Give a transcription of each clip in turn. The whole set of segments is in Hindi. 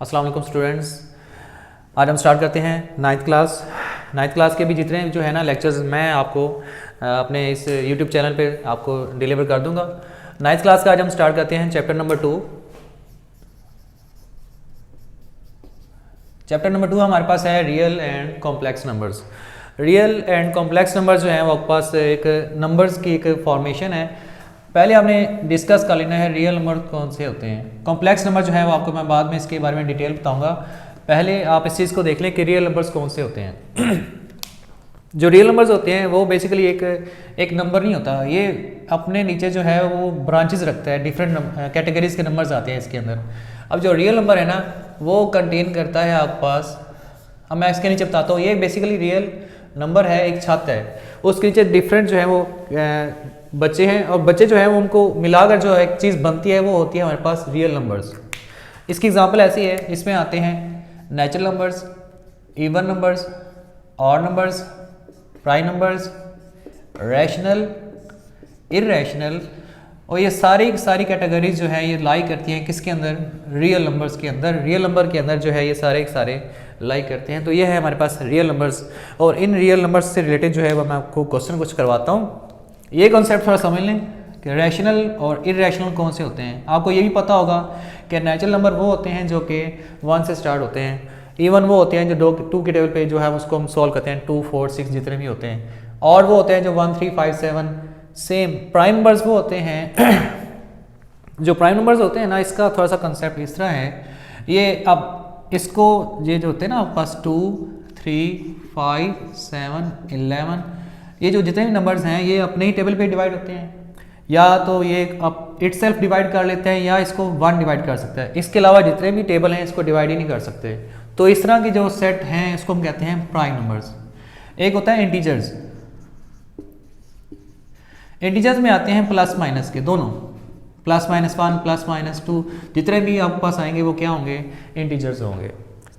अस्सलाम वालेकुम स्टूडेंट्स। आज हम स्टार्ट करते हैं नाइन्थ क्लास के भी जितने जो है ना लेक्चर्स मैं आपको अपने इस यूट्यूब चैनल पे आपको डिलीवर कर दूंगा। नाइन्थ क्लास का आज हम स्टार्ट करते हैं चैप्टर नंबर 2। चैप्टर नंबर 2 हमारे पास है real and complex numbers. Real and complex numbers जो हैं वो आपके पास एक नंबर्स की एक फॉर्मेशन है। पहले आपने डिस्कस कर लेना है रियल नंबर कौन से होते हैं। कॉम्प्लेक्स नंबर जो है वो आपको मैं बाद में इसके बारे में डिटेल बताऊंगा। पहले आप इस चीज़ को देख लें कि रियल नंबर्स कौन से होते हैं। जो रियल नंबर्स होते हैं वो बेसिकली एक नंबर नहीं होता, ये अपने नीचे जो है वो ब्रांचेस रखता है, डिफरेंट कैटेगरीज के नंबर्स आते हैं इसके अंदर। अब जो रियल नंबर है ना वो कंटेन करता है आपके पास, अब मैं इसके नीचे बताता हूँ, ये बेसिकली रियल नंबर है, एक छत है, उसके नीचे डिफरेंट जो है वो बच्चे हैं, और बच्चे जो है वो उनको मिलाकर जो एक चीज़ बनती है वो होती है हमारे पास रियल नंबर्स। इसकी एग्जांपल ऐसी है, इसमें आते हैं natural numbers, even numbers, odd numbers, prime numbers, rational, irrational, और ये सारी कैटेगरीज जो है ये लाई करती हैं किसके अंदर, रियल नंबर्स के अंदर। रियल नंबर के अंदर जो है ये सारे लाई करते हैं। तो ये है हमारे पास रियल नंबर्स, और इन रियल नंबर्स से रिलेटेड जो है वो मैं आपको क्वेश्चन कुछ करवाता हूँ। ये कॉन्सेप्ट थोड़ा समझ लें कि रैशनल और इरेशनल कौन से होते हैं। आपको ये भी पता होगा कि नेचुरल नंबर वो होते हैं जो कि 1 से स्टार्ट होते हैं, इवन वो होते हैं जो 2 के टेबल पे जो है उसको हम सॉल्व करते हैं, 2, 4, 6 जितने भी होते हैं, और वो होते हैं जो 1, 3, 5, 7। सेम प्राइम नंबर्स वो होते हैं जो प्राइम नंबर्स होते हैं ना, इसका थोड़ा सा कंसेप्ट इस तरह है, ये अब इसको ये जो होते हैं ना आपके पास 2, 3, 5, 7, 11, ये जो जितने भी नंबर्स हैं ये अपने ही टेबल पे डिवाइड होते हैं, या तो ये अब इटसेल्फ डिवाइड कर लेते हैं या इसको 1 डिवाइड कर सकता है। इसके अलावा जितने भी टेबल हैं इसको डिवाइड ही नहीं कर सकते। तो इस तरह की जो सेट हैं इसको हम कहते हैं प्राइम नंबर्स। एक होता है इंटीजर्स। इंटीजर्स में आते हैं प्लस माइनस के दोनों, प्लस माइनस 1, प्लस माइनस 2, जितने भी आपके पास आएंगे वो क्या होंगे, इंटीजर्स होंगे।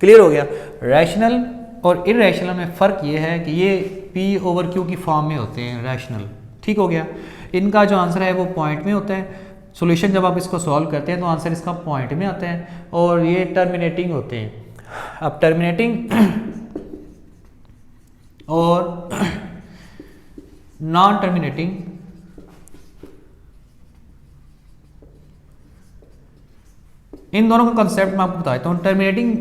क्लियर हो गया। रैशनल और इरेशनल में फ़र्क ये है कि ये P/Q की फॉर्म में होते हैं, रैशनल। ठीक हो गया। इनका जो आंसर है वो पॉइंट में होता है, सॉल्यूशन जब आप इसको सॉल्व करते हैं तो आंसर इसका पॉइंट में आता है, और ये टर्मिनेटिंग होते हैं। अब टर्मिनेटिंग और नॉन टर्मिनेटिंग, इन दोनों का कंसेप्ट मैं आपको बताता हूँ। टर्मिनेटिंग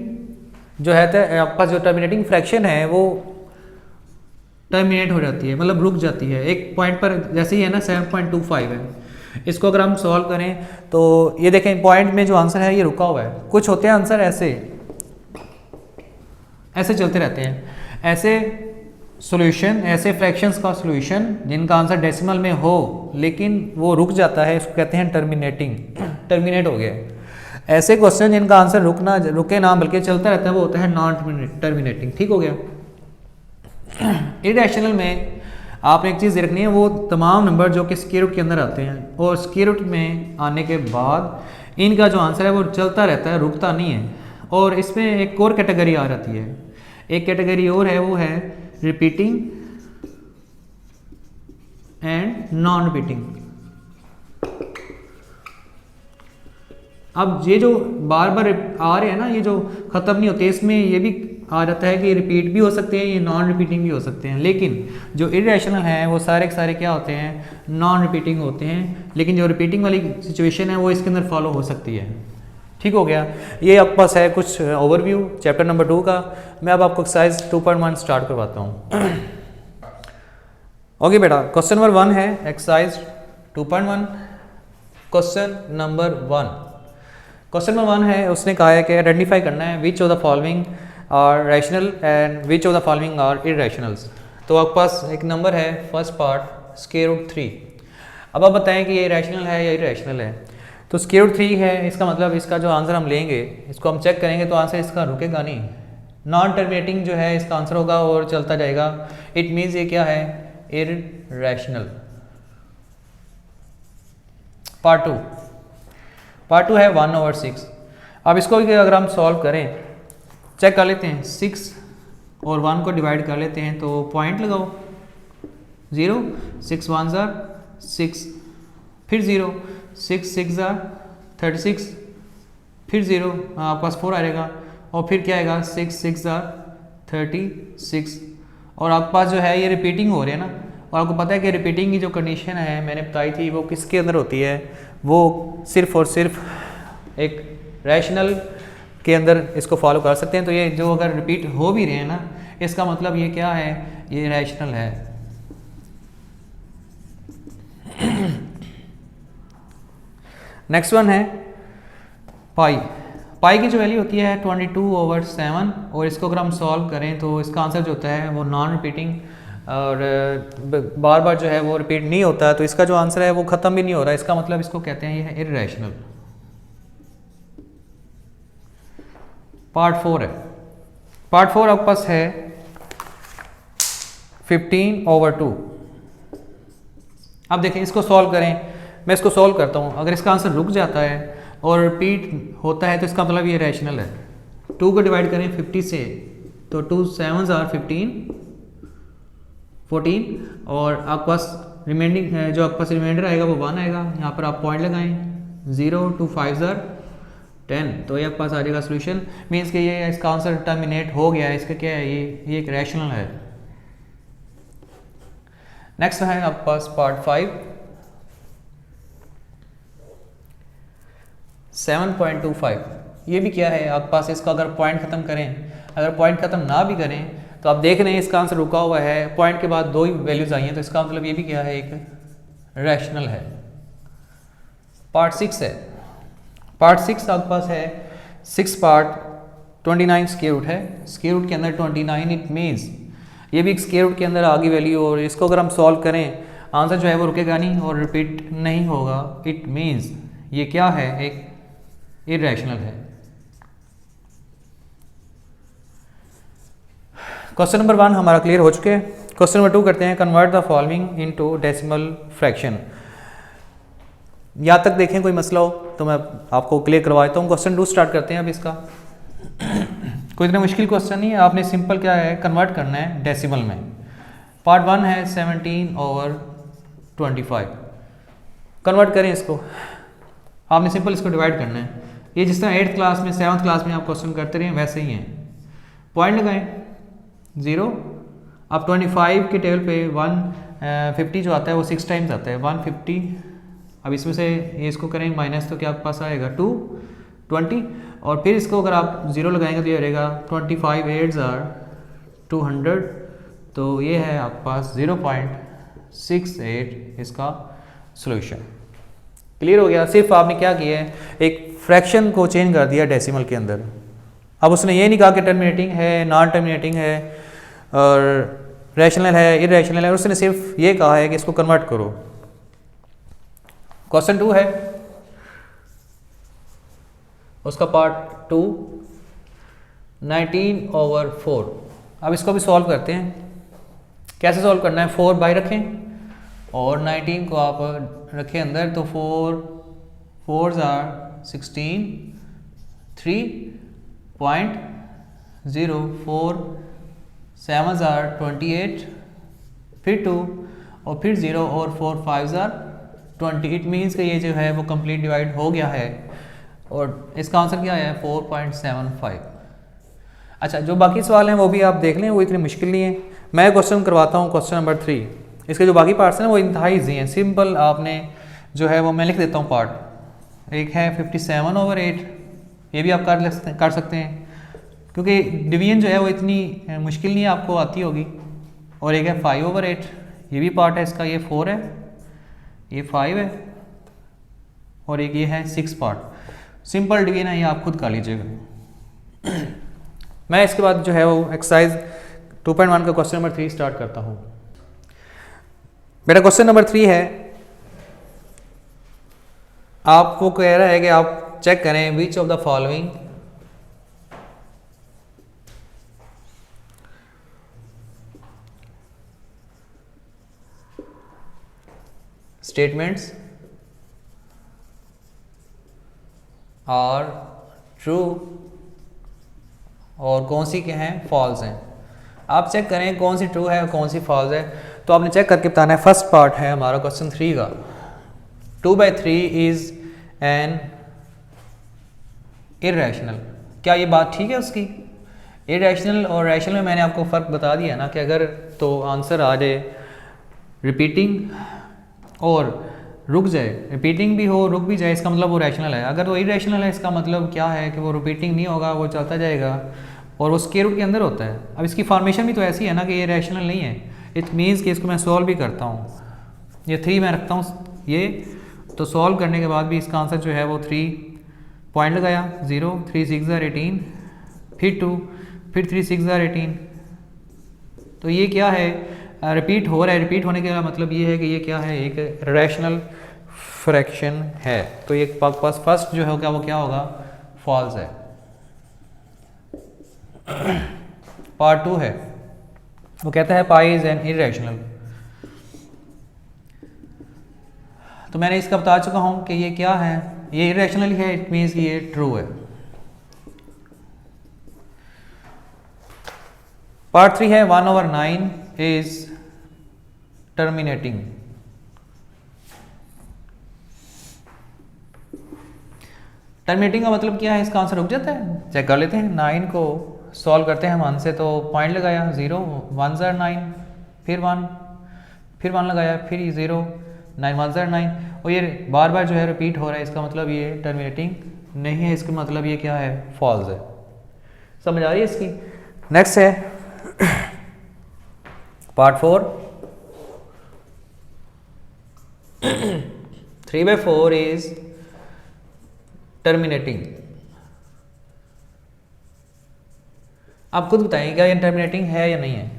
जो है आपके पास जो टर्मिनेटिंग फ्रैक्शन है वो टर्मिनेट हो जाती है, मतलब रुक जाती है एक पॉइंट पर। जैसे ही है ना 7.25 है, इसको अगर हम सॉल्व करें तो ये देखें पॉइंट में जो आंसर है ये रुका हुआ है। कुछ होते हैं आंसर ऐसे चलते रहते हैं, ऐसे सॉल्यूशन, ऐसे फ्रैक्शंस का सॉल्यूशन जिनका आंसर डेसिमल में हो लेकिन वो रुक जाता है, इसको कहते हैं टर्मिनेटिंग, टर्मिनेट हो गया। ऐसे क्वेश्चन जिनका आंसर रुके ना बल्कि चलता रहता है वो होता है नॉन टर्मिनेटिंग। ठीक हो गया। इरेशनल में आपने एक चीज़ देखनी है, वो तमाम नंबर जो कि स्क्वायर रूट के अंदर आते हैं, और स्क्वायर रूट में आने के बाद इनका जो आंसर है वो चलता रहता है, रुकता नहीं है। और इसमें एक और कैटेगरी आ जाती है, एक कैटेगरी और है, वो है रिपीटिंग एंड नॉन रिपीटिंग। अब ये जो बार बार आ रहे हैं ना, ये जो ख़त्म नहीं होते, इसमें ये भी आ जाता है कि रिपीट भी हो सकते हैं, ये नॉन रिपीटिंग भी हो सकते हैं। लेकिन जो इरेशनल हैं वो सारे के सारे क्या होते हैं, नॉन रिपीटिंग होते हैं। लेकिन जो रिपीटिंग वाली सिचुएशन है वो इसके अंदर फॉलो हो सकती है। ठीक हो गया। ये आपके पास है कुछ ओवरव्यू चैप्टर नंबर 2 का। मैं अब आपको एक्सरसाइज 2.1 स्टार्ट करवाता हूँ। ओके बेटा, क्वेश्चन नंबर 1 है एक्सरसाइज 2.1। क्वेश्चन नंबर 1 है, उसने कहा है कि आइडेंटिफाई करना है which of the following are rational and which of the following are irrationals. तो आपके पास एक नंबर है, फर्स्ट पार्ट √3। अब आप बताएं कि ये रैशनल है या इरेशनल है। तो √3 है, इसका मतलब इसका जो आंसर हम लेंगे इसको हम चेक करेंगे तो आंसर इसका रुकेगा नहीं, नॉन टर्मिनेटिंग जो है इसका आंसर होगा और चलता जाएगा। इट मीन्स ये क्या है, इरेशनल। पार्ट टू है 1/6। अब इसको भी अगर हम सॉल्व करें, चेक कर लेते हैं, 6 और 1 को डिवाइड कर लेते हैं तो पॉइंट लगाओ, 0, 6 1 6, फिर 0, 6 6 36, फिर 0 आपके पास 4 आएगा और फिर क्या आएगा 6 6 36 और आपके पास जो है ये रिपीटिंग हो रही है ना, और आपको पता है कि रिपीटिंग की जो कंडीशन है मैंने बताई थी वो किसके अंदर होती है, वो सिर्फ और सिर्फ एक रैशनल के अंदर इसको फॉलो कर सकते हैं। तो ये जो अगर रिपीट हो भी रहे हैं ना, इसका मतलब ये क्या है, ये रैशनल है। नेक्स्ट वन है पाई। पाई की जो वैल्यू होती है 22/7 और इसको अगर हम सॉल्व करें तो इसका आंसर जो होता है वो नॉन रिपीटिंग और बार बार जो है वो रिपीट नहीं होता है, तो इसका जो आंसर है वो ख़त्म भी नहीं हो रहा है। इसका मतलब इसको कहते हैं ये है इर्रेशनल। पार्ट 4 है। पार्ट 4 आपके पास है 15/2। अब देखें इसको सॉल्व करें, मैं इसको सॉल्व करता हूँ। अगर इसका आंसर रुक जाता है और रिपीट होता है तो इसका मतलब ये रैशनल है। 2 को डिवाइड करें 50 से तो 2 7s are 14 और आपके पास रिमेंडिंग जो आपके पास रिमाइंडर आएगा वो 1 आएगा। यहाँ पर आप पॉइंट लगाएं 0 2 5s are 10, तो ये आपके पास आ जाएगा सोल्यूशन। मीन्स कि ये इसका आंसर टर्मिनेट हो गया है। इसका क्या है, ये एक रैशनल है। नेक्स्ट है आपके पास पार्ट 5 7.25। ये भी क्या है आपके पास, इसका अगर पॉइंट ख़त्म करें, अगर पॉइंट ख़त्म ना भी करें तो आप देख रहे हैं इसका आंसर रुका हुआ है, पॉइंट के बाद 2 ही वैल्यूज़ आई हैं, तो इसका मतलब ये भी क्या है, एक रैशनल है। पार्ट 6 है। पार्ट 6 आपके पास है 6 पार्ट 29 स्क्वायर रूट है। स्क्वायर रूट के अंदर 29, इट मीन्स ये भी एक स्क्वायर रूट के अंदर आ गई वैल्यू, और इसको अगर हम सॉल्व करें आंसर जो है वो रुकेगा नहीं और रिपीट नहीं होगा। इट मीन्स ये क्या है, एक इर्रेशनल है। क्वेश्चन नंबर 1 हमारा क्लियर हो चुके हैं। क्वेश्चन नंबर 2 करते हैं, convert the following into decimal fraction. यहाँ तक देखें कोई मसला हो तो मैं आपको क्लियर करवा देता हूँ। क्वेश्चन 2 स्टार्ट करते हैं। अब इसका कोई इतना मुश्किल क्वेश्चन नहीं है, आपने सिंपल क्या है कन्वर्ट करना है डेसिमल में। पार्ट 1 है 17/25। कन्वर्ट करें इसको, आपने सिंपल इसको डिवाइड करना है। ये जिस तरह 8th क्लास में 7th क्लास में आप क्वेश्चन करते रहे वैसे ही हैं। पॉइंट लगाएं 0। अब 25 के टेबल पे 150 जो आता है वो 6 टाइम्स आता है 150। अब इसमें से ये इसको करें माइनस तो क्या आपके पास आएगा 220, और फिर इसको अगर आप 0 लगाएंगे तो ये रहेगा 25 8s are 200, तो ये है आपके पास 0.68 इसका सोल्यूशन। क्लियर हो गया। सिर्फ आपने क्या किया है, एक फ्रैक्शन को चेंज कर दिया डेसिमल के अंदर। अब उसने ये नहीं कहा कि टर्मिनेटिंग है नॉन टर्मिनेटिंग है और रैशनल है इर्रेशनल है, उसने सिर्फ ये कहा है कि इसको कन्वर्ट करो। क्वेश्चन 2 है उसका पार्ट 2 19/4। अब इसको भी सॉल्व करते हैं। कैसे सॉल्व करना है, 4 बाई रखें और 19 को आप रखें अंदर, तो 4 4s are 16 3.0 4 7s are 28 फिर 2 और फिर 0 और 4 5s are 20। इट मीन्स कि ये जो है वो कंप्लीट डिवाइड हो गया है और इसका आंसर क्या है 4.75। अच्छा, जो बाकी सवाल हैं वो भी आप देख लें, वो इतनी मुश्किल नहीं है। मैं क्वेश्चन करवाता हूँ क्वेश्चन नंबर 3। इसके जो बाकी पार्ट्स हैं वो इंतहाई ईजी हैं, सिंपल। आपने जो है वो मैं लिख देता हूँ पार्ट। एक है 57/8, ये भी आप कर सकते हैं क्योंकि डिवीजन जो है वो इतनी मुश्किल नहीं है, आपको आती होगी। और एक है 5/8, ये भी पार्ट है इसका, ये 4 है ये 5 है और एक ये है 6 पार्ट। सिंपल डिवीजन है, ये आप खुद कर लीजिएगा। मैं इसके बाद जो है वो एक्सरसाइज 2.1 का क्वेश्चन नंबर 3 स्टार्ट करता हूँ। मेरा क्वेश्चन नंबर 3 है, आपको कह रहा है कि आप चेक करें which of the following statements are true और कौन सी के हैं फॉल्स हैं। आप चेक करें कौन सी ट्रू है और कौन सी फॉल्स है। तो आपने चेक करके बताना है। फर्स्ट पार्ट है हमारा क्वेश्चन 3 का, 2/3 इज एन इरेशनल। क्या ये बात ठीक है उसकी? इरेशनल और रैशनल में मैंने आपको फ़र्क बता दिया ना कि अगर तो आंसर आ जाए रिपीटिंग और रुक जाए, रिपीटिंग भी हो रुक भी जाए, इसका मतलब वो रैशनल है। अगर वो इरेशनल है इसका मतलब क्या है कि वो रिपीटिंग नहीं होगा, वो चलता जाएगा और वो स्क्वायर रूट के अंदर होता है। अब इसकी फॉर्मेशन भी तो ऐसी है ना कि ये रैशनल नहीं है। इट मीन्स कि इसको मैं सॉल्व भी करता हूँ, ये 3 मैं रखता हूँ ये, तो सॉल्व करने के बाद भी इसका आंसर जो है वो 3 पॉइंट लगाया 0, 3 6 18, फिर 2, फिर 3 6 18। तो ये क्या है? रिपीट हो रहा है। रिपीट होने का मतलब ये है कि ये क्या है? एक रैशनल फ्रैक्शन है। तो ये पास फर्स्ट जो होगा वो क्या होगा? फॉल्स है। पार्ट 2 है, वो कहता है पाई इज एन इरेशनल। तो मैंने इसका बता चुका हूं कि ये क्या है, ये इरेशनल है, इट मीन्स कि ये ट्रू है। पार्ट 3 है 1/9 इज टर्मिनेटिंग। टर्मिनेटिंग का मतलब क्या है? इसका आंसर रुक जाता है। चेक कर लेते हैं। 9 को सॉल्व करते हैं 1 से, तो पॉइंट लगाया 0, 1 ज़र 9, फिर 1, फिर 1 लगाया, फिर 0, 9 1 ज़र 9, और ये बार बार जो है रिपीट हो रहा है। इसका मतलब ये टर्मिनेटिंग नहीं है, इसका मतलब ये क्या है? फॉल्स है। समझ आ रही है इसकी? नेक्स्ट है पार्ट 4 3/4 इज टर्मिनेटिंग। आप खुद बताएं क्या ये टर्मिनेटिंग है या नहीं है?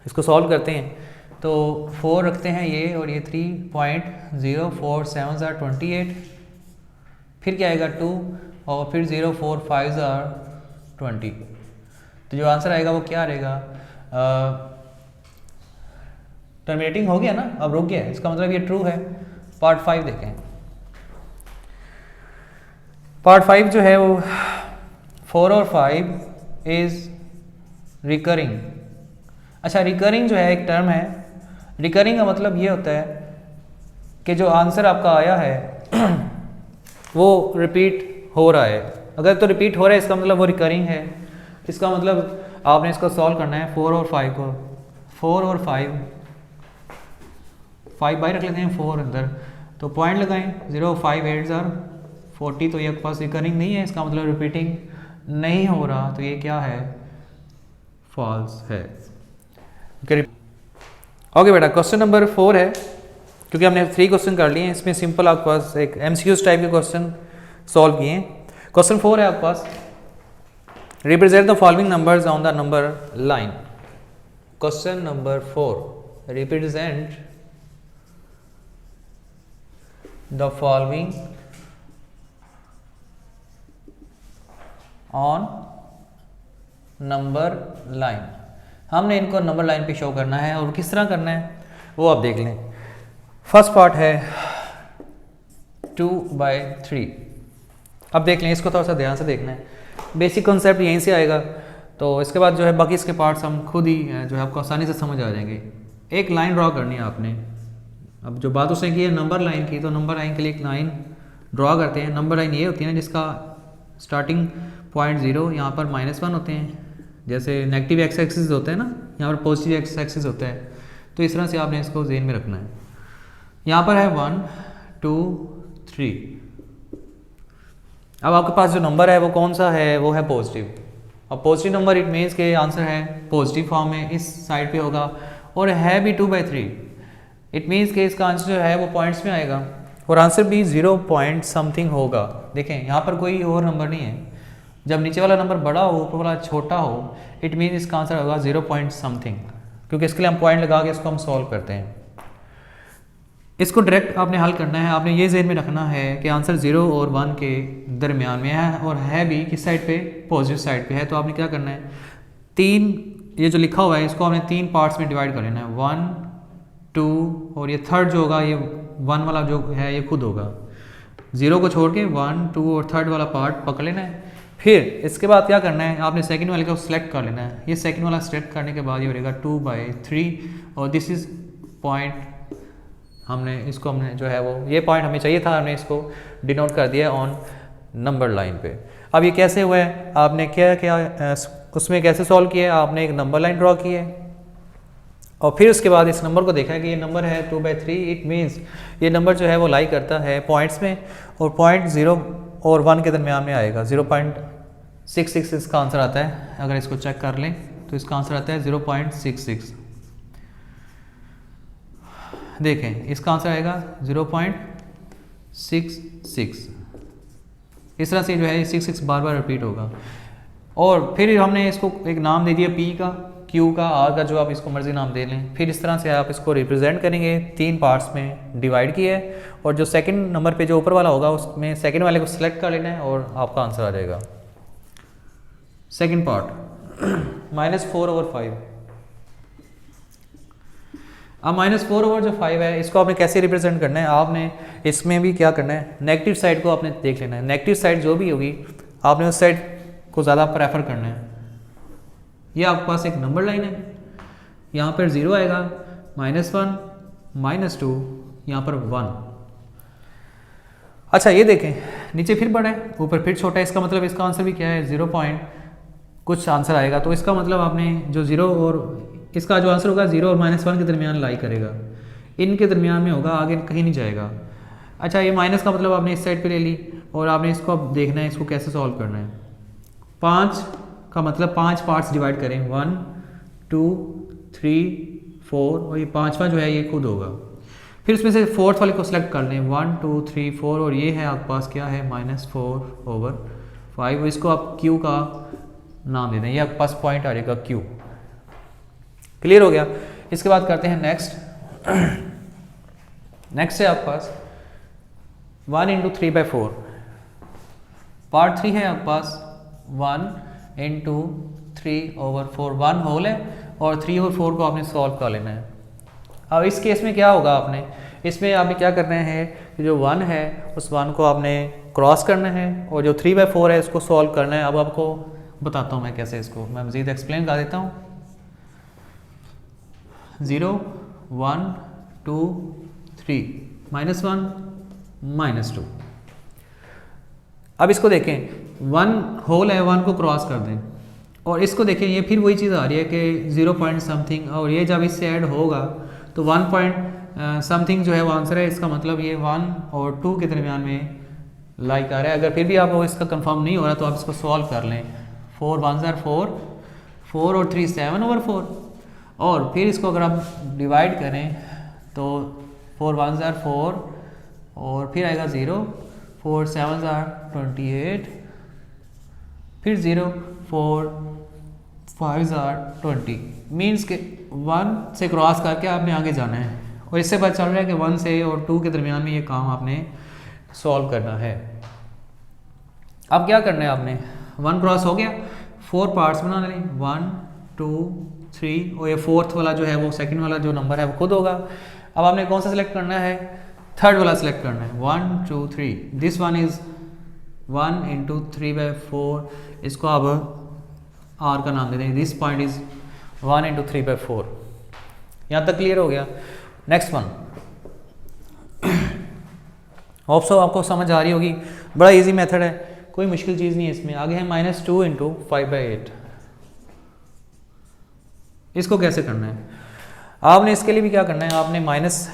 इसको सॉल्व करते हैं तो 4 रखते हैं ये, और ये 3.047 are 28, फिर क्या आएगा 2, और फिर 0 4 5 are 20। तो जो आंसर आएगा वो क्या रहेगा? टर्मिनेटिंग हो गया ना, अब रुक गया, इसका मतलब ये ट्रू है। पार्ट 5 देखें। पार्ट 5 जो है वो 4 और 5 इज रिकरिंग। अच्छा, रिकरिंग जो है एक टर्म है। रिकरिंग का मतलब ये होता है कि जो आंसर आपका आया है वो रिपीट हो रहा है। अगर तो रिपीट हो रहा है इसका मतलब वो रिकरिंग है। इसका मतलब आपने इसको सॉल्व करना है 4 और 5 को। 4 और 5 बाई रख लेते हैं, 4 अंदर, तो पॉइंट लगाएं 0 5 8 are 40। तो ये आपके पास रिकरिंग नहीं है, इसका मतलब रिपीटिंग नहीं हो रहा, तो ये क्या है? फॉल्स है। ओके बेटा, क्वेश्चन नंबर 4 है, क्योंकि हमने 3 क्वेश्चन कर लिए हैं, इसमें सिंपल आपके पास एक MCQs टाइप के क्वेश्चन सॉल्व किए हैं। क्वेश्चन 4 है आपके पास, represent the following numbers on the number line. Question number 4, represent the following on number line. हमने इनको नंबर लाइन पे शो करना है, और किस तरह करना है वो आप देख लें। फर्स्ट पार्ट है 2/3। अब देख लें, इसको थोड़ा सा ध्यान से देखना है, बेसिक कॉन्सेप्ट यहीं से आएगा। तो इसके बाद जो है बाकी इसके पार्ट्स हम खुद ही जो है आपको आसानी से समझ आ जाएंगे। एक लाइन ड्रॉ करनी है आपने। अब जो बात उसने की है नंबर लाइन की, तो नंबर लाइन के लिए एक लाइन ड्रॉ करते हैं। नंबर लाइन ये होती है ना जिसका स्टार्टिंग पॉइंट 0, यहाँ पर -1 होते हैं। जैसे नेगेटिव एक्स एक्सिस होते हैं ना, यहाँ पर पॉजिटिव एक्स एक्सिस होता है। तो इस तरह से आपने इसको ज़हन में रखना है। यहाँ पर है 1 2 3। अब आपके पास जो नंबर है वो कौन सा है? वो है पॉजिटिव। अब पॉजिटिव नंबर इट मीन्स के आंसर है पॉजिटिव फॉर्म में, इस साइड पे होगा, और है भी 2/3। इट मीन्स के इसका आंसर जो है वो पॉइंट्स में आएगा, और आंसर भी 0 पॉइंट समथिंग होगा। देखें यहाँ पर कोई और नंबर नहीं है। जब नीचे वाला नंबर बड़ा हो, ऊपर वाला छोटा हो, इट मीन्स इसका आंसर होगा 0 पॉइंट समथिंग, क्योंकि इसके लिए हम पॉइंट लगा के इसको हम सॉल्व करते हैं। इसको डायरेक्ट आपने हल करना है। आपने ये ज़हन में रखना है कि आंसर 0 और 1 के दरमियान में है, और है भी किस साइड पे? पॉजिटिव साइड पे है। तो आपने क्या करना है, 3 ये जो लिखा हुआ है इसको आपने 3 पार्ट्स में डिवाइड कर लेना है, 1 2, और ये थर्ड जो होगा ये 1 वाला जो है ये खुद होगा। 0 को छोड़ के 1 2 और थर्ड वाला पार्ट पकड़ लेना है। फिर इसके बाद क्या करना है, आपने सेकंड वाले को सिलेक्ट कर लेना है। ये सेकंड वाला सिलेक्ट करने के बाद ये रहेगा 2/3, और दिस इज पॉइंट। हमने जो है वो ये पॉइंट हमें चाहिए था, हमने इसको डिनोट कर दिया ऑन नंबर लाइन पे। अब ये कैसे हुआ है, आपने क्या क्या उसमें कैसे सॉल्व किया है, आपने एक नंबर लाइन ड्रॉ की है और फिर उसके बाद इस नंबर को देखा है कि ये नंबर है 2/3, इट मीन्स ये नंबर जो है वो लाई करता है पॉइंट्स में और पॉइंट 0 और 1 के दरमियान में आएगा। 0.66 इसका आंसर आता है। अगर इसको चेक कर लें तो इसका आंसर आता है 0.66। देखें इसका आंसर आएगा 0.66। इस तरह से जो है 66 बार बार रिपीट होगा। और फिर हमने इसको एक नाम दे दिया P का, Q का, R का, जो आप इसको मर्जी नाम दे लें। फिर इस तरह से आप इसको रिप्रेजेंट करेंगे, 3 पार्ट्स में डिवाइड किया है और जो सेकंड नंबर पे जो ऊपर वाला होगा उसमें सेकंड वाले को सिलेक्ट कर लेना है और आपका आंसर आ जाएगा। Second part -4/5। अब -4/5 है, इसको आपने कैसे रिप्रेजेंट करना है, आपने इसमें भी क्या करना है, नेगेटिव साइड को आपने देख लेना है। नेगेटिव साइड जो भी होगी आपने उस साइड को ज़्यादा प्रेफर करना है। ये आपके पास एक नंबर लाइन है, यहाँ पर 0 आएगा, -1, -2, यहाँ पर 1। अच्छा ये देखें नीचे फिर बड़ा है, ऊपर फिर छोटा है, इसका मतलब इसका आंसर भी क्या है 0 पॉइंट कुछ आंसर आएगा। तो इसका मतलब आपने जो 0 और इसका जो आंसर होगा 0 और -1 के दरमियान लाई करेगा, इनके दरमियान में होगा, आगे कहीं नहीं जाएगा। अच्छा ये माइनस का मतलब आपने इस साइड पे ले ली और आपने इसको अब देखना है इसको कैसे सॉल्व करना है। 5 का मतलब 5 पार्ट्स डिवाइड करें, 1 2 3 4 और ये 5वां जो है ये खुद होगा। फिर उसमें से 4th वाले को सिलेक्ट कर लें, 1 2 3 4 और ये है आपके पास क्या है -4/5। इसको आप Q का नाम दे दें, ये आपके पास पॉइंट आ जाएगा Q। क्लियर हो गया। इसके बाद करते हैं नेक्स्ट। नेक्स्ट है आपके पास 1 × 3/4। पार्ट 3 है आपके पास 1 × 3/4, 1 होल है और 3 और 4 को आपने सॉल्व कर लेना है। अब इस केस में क्या होगा, आपने इसमें आपने क्या करना है कि जो 1 है उस 1 को आपने क्रॉस करना है और जो 3/4 है उसको सॉल्व करना है। अब आपको बताता हूँ मैं कैसे, इसको मैं मज़ीद एक्सप्लेन कर देता हूँ। 0 1 2 3 -1 -2। अब इसको देखें 1 होल है, 1 को क्रॉस कर दें और इसको देखें ये फिर वही चीज़ आ रही है कि 0 पॉइंट समथिंग और ये जब इससे ऐड होगा तो 1 पॉइंट समथिंग जो है वो आंसर है। इसका मतलब ये 1 और 2 के दरमियान में लाइक आ रहा है। अगर फिर भी आपको इसका कंफर्म नहीं हो रहा तो आप इसको सॉल्व कर लें। 4 1s are 4, 4 और 3 7/4 और फिर इसको अगर आप डिवाइड करें तो 4 1s are 4 और फिर आएगा 0, 4 7s are 28, फिर 0, 4 5s are 20। मीन्स के 1 से क्रॉस करके आपने आगे जाना है और इससे पता चल रहा है कि 1 से और 2 के दरमियान में ये काम आपने सॉल्व करना है। अब क्या करना है, आपने 1 क्रॉस हो गया, 4 पार्ट्स बना लें, 1 2 3 और ये 4th वाला जो है वो सेकंड वाला जो नंबर है वो खुद होगा। अब आपने कौन सा सिलेक्ट करना है, 3rd वाला सिलेक्ट करना है। 1 2 3, दिस वन इज 1 × 3/4। इसको अब R का नाम दे दें, दिस पॉइंट इज 1 × 3/4। यहाँ तक क्लियर हो गया। नेक्स्ट वन, होप सो आपको समझ आ रही होगी, बड़ा इजी मेथड है, कोई मुश्किल चीज़ नहीं है इसमें। आगे है -2 × 5/8। इसको कैसे करना है, आपने इसके लिए भी क्या करना है, आपने माइनस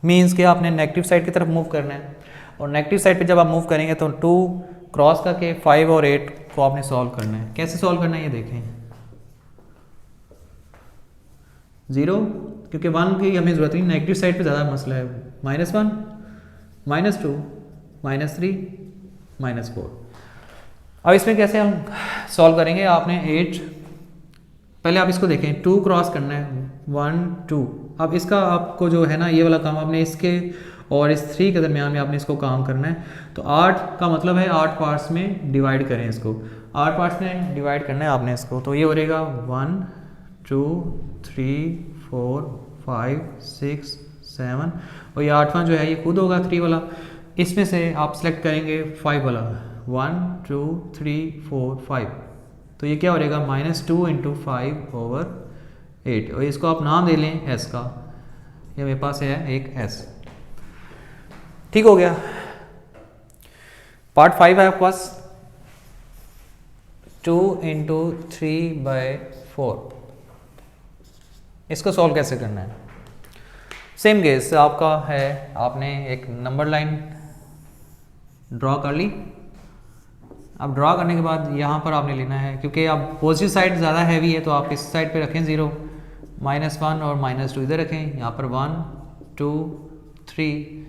मीन्स के आपने नेगेटिव साइड की तरफ मूव करना है और नेगेटिव साइड पे जब आप मूव करेंगे तो 2 क्रॉस करके 5 और 8 को आपने सॉल्व करना है। कैसे सॉल्व करना है ये देखें। 0 क्योंकि 1 की हमें ज़रूरत नहीं, नेगेटिव साइड पे ज़्यादा मसला है। -1 -2 -3 -4। अब इसमें कैसे हम सॉल्व करेंगे, आपने 8 पहले आप इसको देखें, 2 क्रॉस करना है, 1 2। अब इसका आपको जो है ना ये वाला काम आपने इसके और इस 3 के दरमियान में आपने इसको काम करना है। तो 8 का मतलब है 8 पार्ट्स में डिवाइड करें इसको, 8 पार्ट्स में डिवाइड करना है आपने इसको। तो ये हो रहेगा 1 2 3 4 5 6 7 और ये 8वां जो है ये खुद होगा 3 वाला। इसमें से आप सेलेक्ट करेंगे 5 वाला, 1 2 3 4 5। तो ये क्या हो रहेगा -2 × 5/8 और इसको आप नाम दे लें s का, ये मेरे पास है एक s। ठीक हो गया। पार्ट 5 है आपके पास 2 इंटू 3/4। इसको सॉल्व कैसे करना है? सेम केस आपका है, आपने एक नंबर लाइन ड्रॉ कर ली। अब ड्रॉ करने के बाद यहाँ पर आपने लेना है, क्योंकि अब पॉजिटिव साइड ज़्यादा हैवी है तो आप इस साइड पे रखें 0, -1 और -2 इधर रखें। यहाँ पर 1 2 3,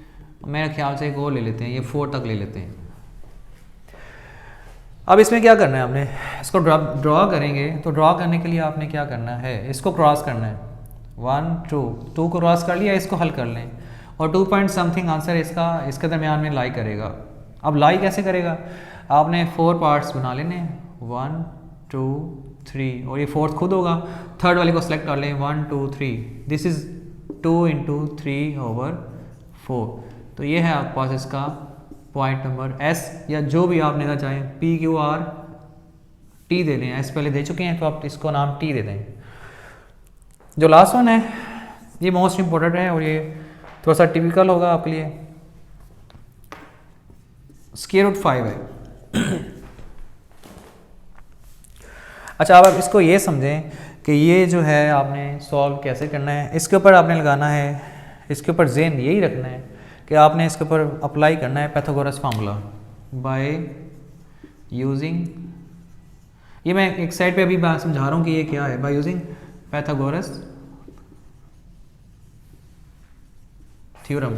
मेरे ख्याल से एक और ले लेते हैं, ये 4 तक ले लेते हैं। अब इसमें क्या करना है, आपने इसको ड्रॉ करेंगे तो ड्रॉ करने के लिए आपने क्या करना है, इसको क्रॉस करना है। 1 2 को क्रॉस कर लिया, इसको हल कर लें और 2 पॉइंट समथिंग आंसर इसका इसके दरमियान में लाई करेगा। अब लाई कैसे करेगा, आपने 4 पार्ट्स बना लेने, 1 2 3 और ये 4th खुद होगा। थर्ड वाले को सेलेक्ट कर लें, 1 2 3, दिस इज़ 2 इंटू 3/4। तो ये है आपके पास इसका पॉइंट नंबर S, या जो भी आप लेना चाहें, PQRT दे दें। S पहले दे चुके हैं तो आप इसको नाम T दे दें। जो लास्ट वन है ये मोस्ट इम्पोर्टेंट है और ये थोड़ा सा टिपिकल होगा आपके लिए। स्क्वायर रूट 5 है। अच्छा, अब आप इसको ये समझें कि ये जो है आपने सॉल्व कैसे करना है। इसके ऊपर आपने लगाना है, इसके ऊपर ज़हन यही रखना है कि आपने इसके ऊपर अप्लाई करना है पाइथागोरस फार्मूला बाय यूजिंग, ये मैं एक साइड पे अभी बात समझा रहा हूँ कि ये क्या है, बाय यूजिंग पाइथागोरस थ्योरम।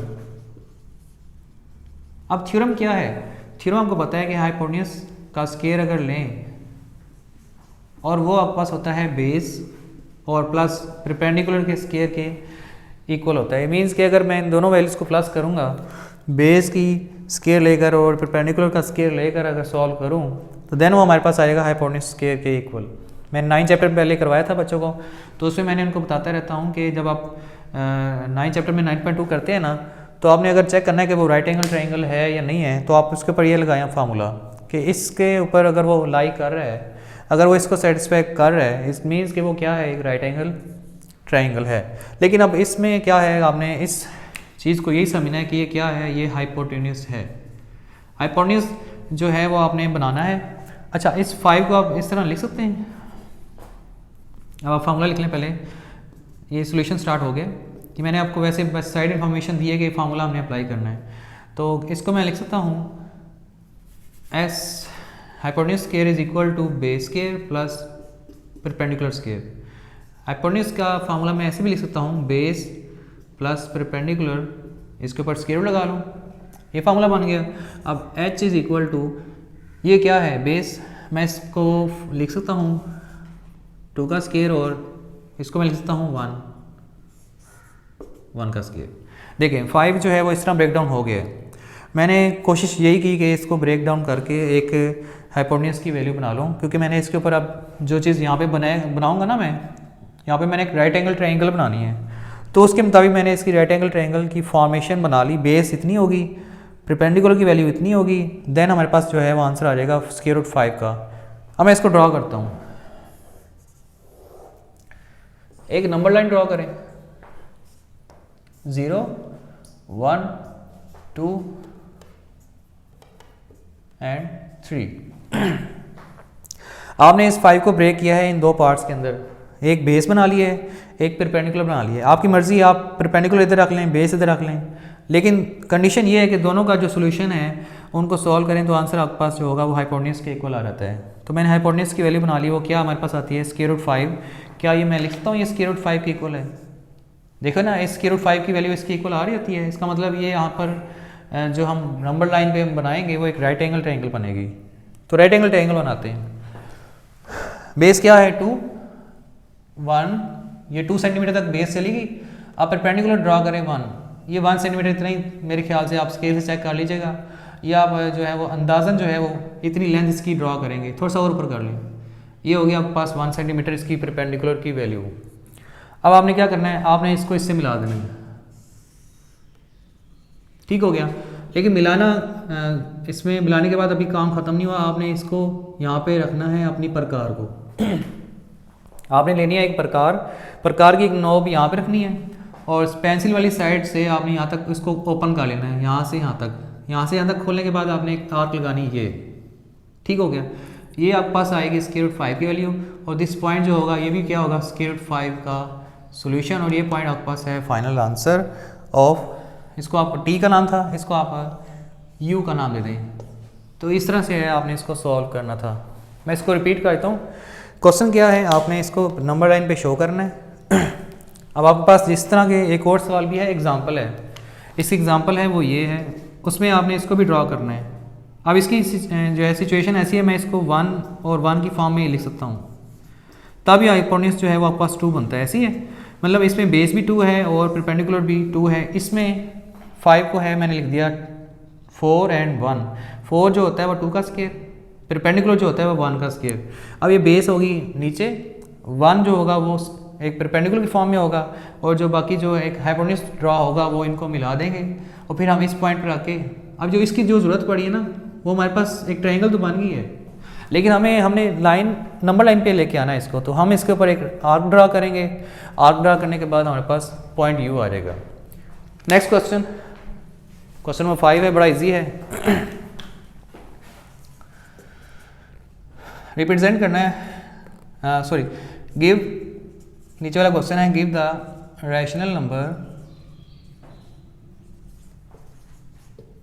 अब थ्योरम क्या है? थ्योरम आपको पता है कि हाइपोटेन्यूज का स्क्वायर अगर लें और वो आपके पास होता है बेस और प्लस परपेंडिकुलर के स्क्वायर के इक्वल होता है। मीन्स कि अगर मैं इन दोनों वैल्यूज़ को प्लस करूँगा, बेस की स्क्वायर लेकर और परपेंडिकुलर का स्क्वायर लेकर अगर सॉल्व करूँ तो देन वो हमारे पास आएगा हाइपोटेन्यूज स्क्वायर के इक्वल। मैंने 9 चैप्टर पहले करवाया था बच्चों को, तो उसमें मैंने उनको बताता रहता हूँ कि जब आप 9 चैप्टर में 9.2 करते हैं ना, तो आपने अगर चेक करना है कि वो राइट एंगल ट्रायंगल है या नहीं है, तो आप उसके ऊपर ये लगाएं फार्मूला कि इसके ऊपर अगर वो लाई कर रहा है, अगर वो इसको सेटिस्फाई कर रहा है, इट मीन्स कि वो क्या है, एक राइट एंगल ट्रायंगल है। लेकिन अब इसमें क्या है, आपने इस चीज़ को यही समझना है कि ये क्या है, ये हाइपोटेन्यूज है। हाइपोटेन्यूज जो है वो आपने बनाना है। अच्छा, इस 5 को आप इस तरह लिख सकते हैं। अब आप फार्मूला लिख लें पहले, ये सॉल्यूशन स्टार्ट हो गया कि मैंने आपको वैसे बस साइड इन्फॉर्मेशन दी है कि फार्मूला हमने अप्लाई करना है। तो इसको मैं लिख सकता हूँ S hypotenuse square is equal to base square plus perpendicular square. Hypotenuse का फार्मूला मैं ऐसे भी लिख सकता हूँ, बेस प्लस परपेंडिकुलर, इसके ऊपर स्क्वायर लगा लूँ, ये फार्मूला बन गया। अब H इज इक्वल टू, ये क्या है, बेस, मैं इसको लिख सकता हूँ 2 का स्क्वायर और इसको मैं लिख सकता हूँ 1 का स्क्वायर। देखें 5 जो है वो इस तरह ब्रेक डाउन हो गया है। मैंने कोशिश यही की कि इसको ब्रेक डाउन करके एक हाइपोटेन्यूज की वैल्यू बना लूँ, क्योंकि मैंने इसके ऊपर अब जो चीज़ यहाँ पे बनाऊँगा ना, मैं यहाँ पे मैंने एक राइट एंगल ट्रायंगल बनानी है, तो उसके मुताबिक मैंने इसकी राइट एंगल ट्रायंगल की फॉर्मेशन बना ली। बेस इतनी होगी, परपेंडिकुलर की वैल्यू इतनी होगी, देन हमारे पास जो है वो आंसर आ जाएगा स्क्वायर रूट 5 का। अब मैं इसको ड्रॉ करता हूँ, एक नंबर लाइन ड्रॉ करें, 0 1 2 एंड 3। आपने इस 5 को ब्रेक किया है इन 2 पार्ट्स के अंदर, एक बेस बना लिया है, एक परपेंडिकुलर बना लिया है। आपकी मर्जी, आप परपेंडिकुलर इधर रख लें, बेस इधर रख लें, लेकिन कंडीशन ये है कि दोनों का जो सोल्यूशन है उनको सॉल्व करें तो आंसर आपके पास जो होगा वो हाइपोटेन्यूज के इक्वल आ जाता है। तो मैंने हाइपोटेन्यूज की वैल्यू बना ली, वो क्या हमारे पास आती है, स्क्वायर रूट 5। क्या ये मैं लिख सकता हूँ ये स्क्वायर रूट 5 के इक्वल है? देखो ना, इस स्क्वायर रूट 5 की वैल्यू इसके इक्वल आ रही होती है। इसका मतलब ये यहाँ पर जो हम नंबर लाइन पे बनाएंगे वो एक राइट एंगल ट्रायंगल बनेगी। तो राइट एंगल ट्रायंगल बनाते हैं। बेस क्या है, 2 1, ये 2 सेंटीमीटर तक बेस चलेगी। आप परपेंडिकुलर ड्रॉ करें 1, ये 1 सेंटीमीटर इतना ही मेरे ख्याल से आप स्केल से चेक कर लीजिएगा, या आप जो है वो अंदाज़न जो है वो इतनी लेंथ इसकी ड्रॉ करेंगे, थोड़ा सा और ऊपर कर लें। ये हो गया आपके पास 1 सेंटीमीटर इसकी परपेंडिकुलर की वैल्यू। अब आपने क्या करना है, आपने इसको इससे मिला देना है, ठीक हो गया। लेकिन मिलाना, इसमें मिलाने के बाद अभी काम ख़त्म नहीं हुआ। आपने इसको यहाँ पे रखना है अपनी प्रकार को। आपने लेनी है एक प्रकार की एक नॉब यहाँ पे रखनी है, और पेंसिल वाली साइड से आपने यहाँ तक इसको ओपन कर लेना है, यहाँ से यहाँ तक। यहाँ से यहाँ तक खोलने के बाद आपने एक आर्क लगानी, ये ठीक हो गया। ये आपके पास आएगी स्क्वायर रूट 5 की वैल्यू, और दिस पॉइंट जो होगा ये भी क्या होगा, स्क्वायर रूट 5 का सॉल्यूशन, और ये पॉइंट आपके पास है फाइनल आंसर ऑफ, इसको आप टी का नाम था, इसको आप यू का नाम दे दें। तो इस तरह से है आपने इसको सॉल्व करना था। मैं इसको रिपीट करता हूँ। क्वेश्चन क्या है, आपने इसको नंबर लाइन पे शो करना है। अब आपके पास जिस तरह के एक और सवाल भी है, एग्जांपल है, इस एग्जांपल है वो ये है, उसमें आपने इसको भी ड्रॉ करना है। अब इसकी जो है सिचुएशन ऐसी है, मैं इसको 1 और 1 की फॉर्म में लिख सकता हूँ, तब हाइपोटेन्यूज जो है वो आपके पास 2 बनता है। ऐसी है, मतलब इसमें बेस भी 2 है और परपेंडिकुलर भी 2 है। इसमें 5 को है मैंने लिख दिया 4 एंड 1। 4 जो होता है वो 2 का स्क्वायर, परपेंडिकुलर जो होता है वो 1 का स्क्वायर। अब ये बेस होगी नीचे, 1 जो होगा वो एक परपेंडिकुलर की फॉर्म में होगा, और जो बाकी जो एक हाइपोटेन्यूज ड्रॉ होगा वो इनको मिला देंगे, और फिर हम इस पॉइंट पर आके, अब जो इसकी जो ज़रूरत पड़ी है ना, वो हमारे पास एक ट्रायंगल तो बन गई है, लेकिन हमने लाइन नंबर लाइन पे लेके आना है इसको। तो हम इसके ऊपर एक आर्क ड्रा करेंगे, आर्क ड्रा करने के बाद हमारे पास पॉइंट यू आ जाएगा। नेक्स्ट क्वेश्चन, क्वेश्चन नंबर 5 है, बड़ा इजी है। रिप्रेजेंट करना है, सॉरी गिव, नीचे वाला क्वेश्चन है, give the rational number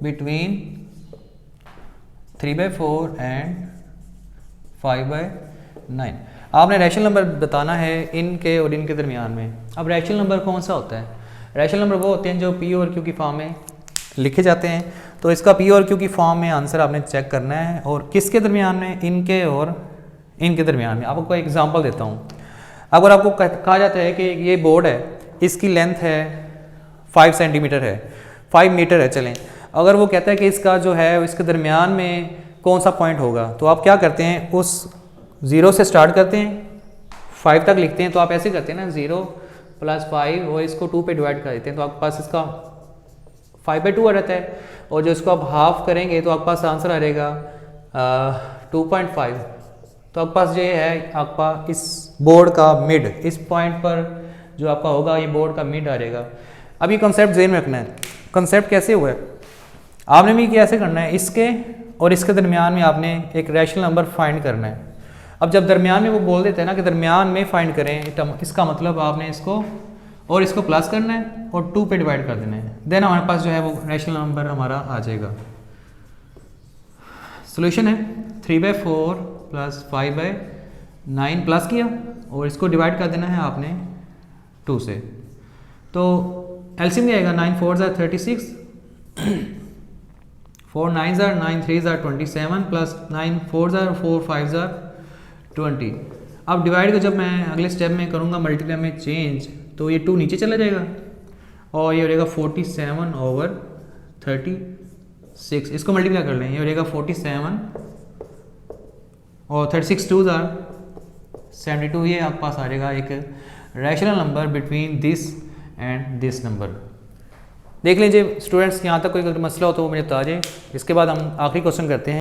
between 3/4 and 5/9। आपने रैशनल नंबर बताना है इनके और इनके दरमियान में। अब रैशनल नंबर कौन सा होता है? रैशनल नंबर वो होते हैं जो पी और क्यू की फॉर्म में लिखे जाते हैं। तो इसका पी और क्यू की फॉर्म में आंसर आपने चेक करना है, और किसके दरमियान में, इनके और इनके दरमियान में। आपको एग्जांपल देता हूँ। अगर आपको कहा जाता है कि ये बोर्ड है, इसकी लेंथ है 5 सेंटीमीटर है, 5 मीटर है, चलें, अगर वो कहता है कि इसका जो है इसके दरमियान में कौन सा पॉइंट होगा, तो आप क्या करते हैं, उस 0 से स्टार्ट करते हैं, 5 तक लिखते हैं। तो आप ऐसे करते हैं ना, 0 + 5 और इसको 2 पे डिवाइड कर देते हैं, तो आपके पास इसका 5/2 आ जाता है। और जो इसको आप हाफ करेंगे तो आपके पास आंसर आ जाएगा 2.5। तो आपके पास ये है आपका इस बोर्ड का मिड, इस पॉइंट पर जो आपका होगा ये बोर्ड का मिड आ जाएगा। अब ये कॉन्सेप्ट ज़हन में रखना है। कॉन्सेप्ट कैसे हुआ है, आपने भी कैसे करना है, इसके और इसके दरमियान में आपने एक रैशनल नंबर फाइंड करना है। अब जब दरमियान में वो बोल देते हैं ना कि दरमियान में फाइंड करें, इसका मतलब आपने इसको और इसको प्लस करना है और 2 पे डिवाइड कर देना है, देन हमारे पास जो है वो रैशनल नंबर हमारा आ जाएगा। सोल्यूशन है 3/4 + 5/9 प्लस किया और इसको डिवाइड कर देना है आपने 2 से। तो एलसीएम क्या आएगा, 9 4 = 36, 4 9 = 9 3 = 27 प्लस 9 4 = 4 5 = 20। अब डिवाइड को जब मैं अगले स्टेप में करूँगा मल्टीप्लाई में चेंज, तो ये 2 नीचे चला जाएगा और ये हो जाएगा 47/36। इसको मल्टीप्लाई कर लें, ये हो जाएगा 47 और 36 2 = 72। ये आपके पास आ जाएगा एक rational number between this and this number. देख लीजिए स्टूडेंट्स, यहाँ तक कोई मसला हो तो वो मुझे बता दें। इसके बाद हम आखिरी क्वेश्चन करते हैं।